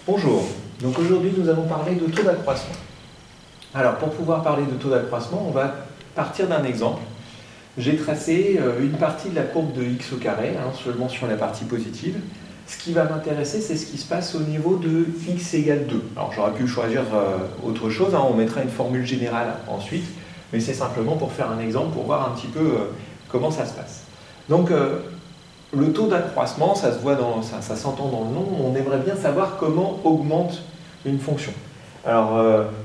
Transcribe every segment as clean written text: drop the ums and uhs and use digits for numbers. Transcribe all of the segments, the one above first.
Bonjour, donc aujourd'hui nous allons parler de taux d'accroissement. Alors pour pouvoir parler de taux d'accroissement, on va partir d'un exemple. J'ai tracé une partie de la courbe de x au carré, seulement sur la partie positive. Ce qui va m'intéresser, c'est ce qui se passe au niveau de x égale 2. Alors j'aurais pu choisir autre chose, on mettra une formule générale ensuite, mais c'est simplement pour faire un exemple, pour voir un petit peu comment ça se passe. Donc le taux d'accroissement, ça se voit ça s'entend dans le nom, on aimerait bien savoir comment augmente une fonction. Alors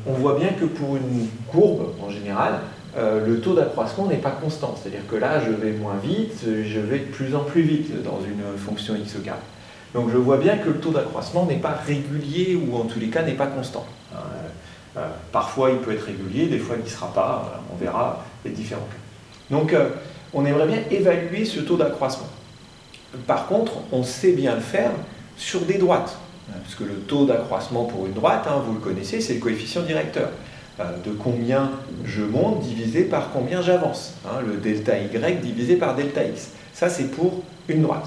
on voit bien que pour une courbe en général, le taux d'accroissement n'est pas constant, c'est-à-dire que là je vais moins vite, je vais de plus en plus vite dans une fonction x au carré. Donc je vois bien que le taux d'accroissement n'est pas régulier ou en tous les cas n'est pas constant. Parfois il peut être régulier, des fois il n'y sera pas, on verra les différents cas. Donc on aimerait bien évaluer ce taux d'accroissement. Par contre, on sait bien le faire sur des droites, parce que le taux d'accroissement pour une droite, vous le connaissez, c'est le coefficient directeur. De combien je monte divisé par combien j'avance. Le delta y divisé par delta x. Ça, c'est pour une droite.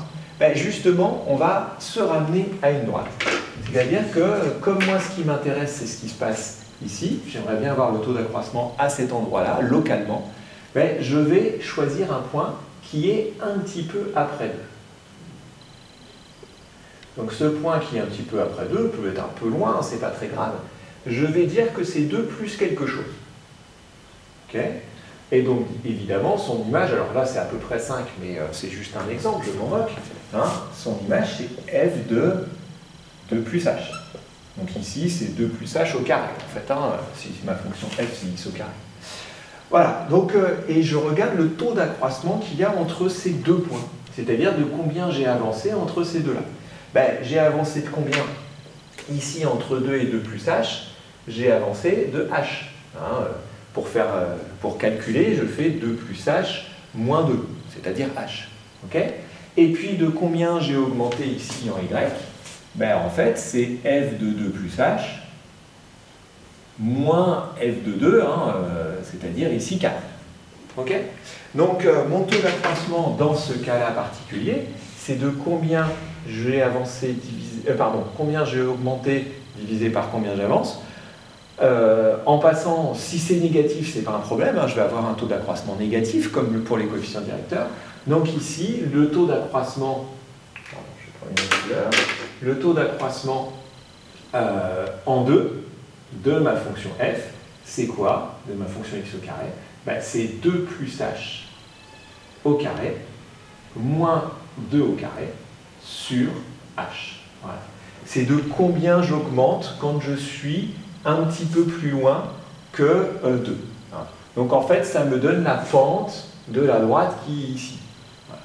Justement, on va se ramener à une droite. C'est-à-dire que, comme moi, ce qui m'intéresse, c'est ce qui se passe ici, j'aimerais bien avoir le taux d'accroissement à cet endroit-là, localement, je vais choisir un point qui est un petit peu après 2. Donc ce point qui est un petit peu après 2 peut être un peu loin, c'est pas très grave. Je vais dire que c'est 2 plus quelque chose. Okay. Et donc, évidemment, son image, alors là c'est à peu près 5, mais c'est juste un exemple, je m'en moque. Son image c'est f de 2 plus h. Donc ici c'est 2 plus h au carré. En fait, si ma fonction f c'est x au carré. Voilà, donc, et je regarde le taux d'accroissement qu'il y a entre ces deux points. C'est-à-dire de combien j'ai avancé entre ces deux-là. J'ai avancé de combien? Ici, entre 2 et 2 plus h, j'ai avancé de h. Pour calculer, je fais 2 plus h moins 2, c'est-à-dire h. Okay. Et puis, de combien j'ai augmenté ici en y? En fait, c'est f de 2 plus h moins f de 2, c'est-à-dire ici 4. Okay. Donc, mon taux d'accroissement dans ce cas-là particulier, c'est de combien j'ai avancé divisé, combien j'ai augmenté divisé par combien j'avance. En passant, si c'est négatif, c'est pas un problème, je vais avoir un taux d'accroissement négatif, comme pour les coefficients directeurs. Donc ici, le taux d'accroissement, le taux d'accroissement en 2 de ma fonction f, c'est quoi? De ma fonction x au carré, c'est 2 plus h au carré moins 2 au carré sur h. Voilà. C'est de combien j'augmente quand je suis un petit peu plus loin que 2. Donc en fait, ça me donne la pente de la droite qui est ici. Voilà.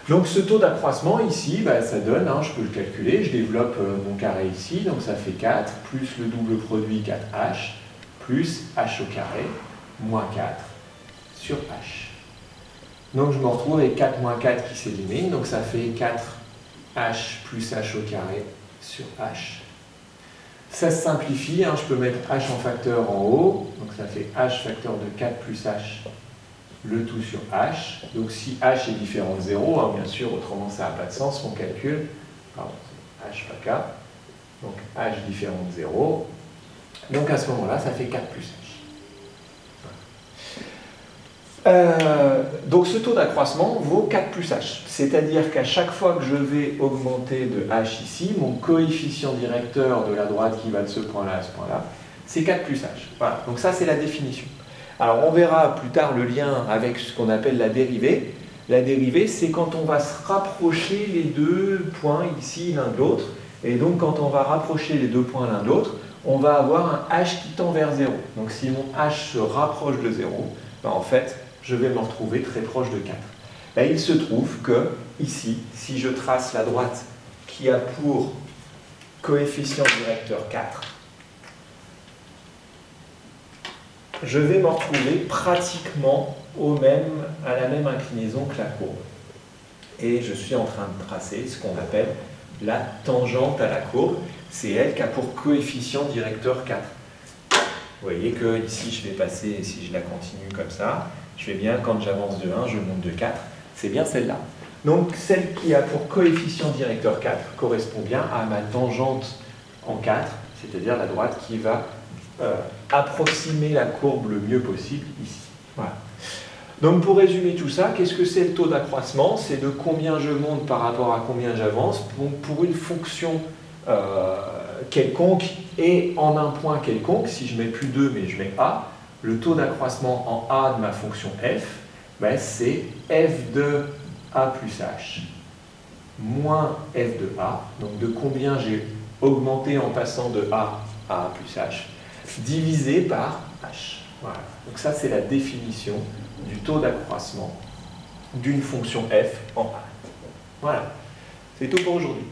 Donc ce taux d'accroissement ici, ça donne, je peux le calculer, je développe mon carré ici, donc ça fait 4, plus le double produit 4h, plus h au carré, moins 4 sur h. Donc je me retrouve avec 4 moins 4 qui s'élimine, donc ça fait 4h plus h au carré sur h. Ça se simplifie, je peux mettre h en facteur en haut, donc ça fait h facteur de 4 plus h, le tout sur h. Donc si h est différent de 0, bien sûr, autrement ça n'a pas de sens, mon calcul. Pardon, c'est h pas k. Donc h différent de 0. Donc à ce moment-là, ça fait 4 plus h. Donc ce taux d'accroissement vaut 4 plus h, c'est-à-dire qu'à chaque fois que je vais augmenter de h ici, mon coefficient directeur de la droite qui va de ce point-là à ce point-là, c'est 4 plus h. Voilà, donc ça c'est la définition. Alors on verra plus tard le lien avec ce qu'on appelle la dérivée. La dérivée, c'est quand on va se rapprocher les deux points ici l'un de l'autre, et donc quand on va rapprocher les deux points l'un de l'autre, on va avoir un h qui tend vers 0. Donc si mon h se rapproche de 0, en fait, je vais me retrouver très proche de 4. Il se trouve que, ici, si je trace la droite qui a pour coefficient directeur 4, je vais me retrouver pratiquement à la même inclinaison que la courbe. Et je suis en train de tracer ce qu'on appelle la tangente à la courbe. C'est elle qui a pour coefficient directeur 4. Vous voyez que ici je vais passer, si je la continue comme ça, je vais bien, quand j'avance de 1, je monte de 4, c'est bien celle-là. Donc celle qui a pour coefficient directeur 4 correspond bien à ma tangente en 4, c'est-à-dire la droite qui va approximer la courbe le mieux possible ici. Voilà. Donc pour résumer tout ça, qu'est-ce que c'est le taux d'accroissement? C'est de combien je monte par rapport à combien j'avance pour une fonction quelconque et en un point quelconque. Si je mets plus 2 mais je mets a, le taux d'accroissement en a de ma fonction f, ben c'est f de a plus h moins f de a, donc de combien j'ai augmenté en passant de a à a plus h, divisé par h. Voilà. Donc ça, c'est la définition du taux d'accroissement d'une fonction f en a. Voilà. C'est tout pour aujourd'hui.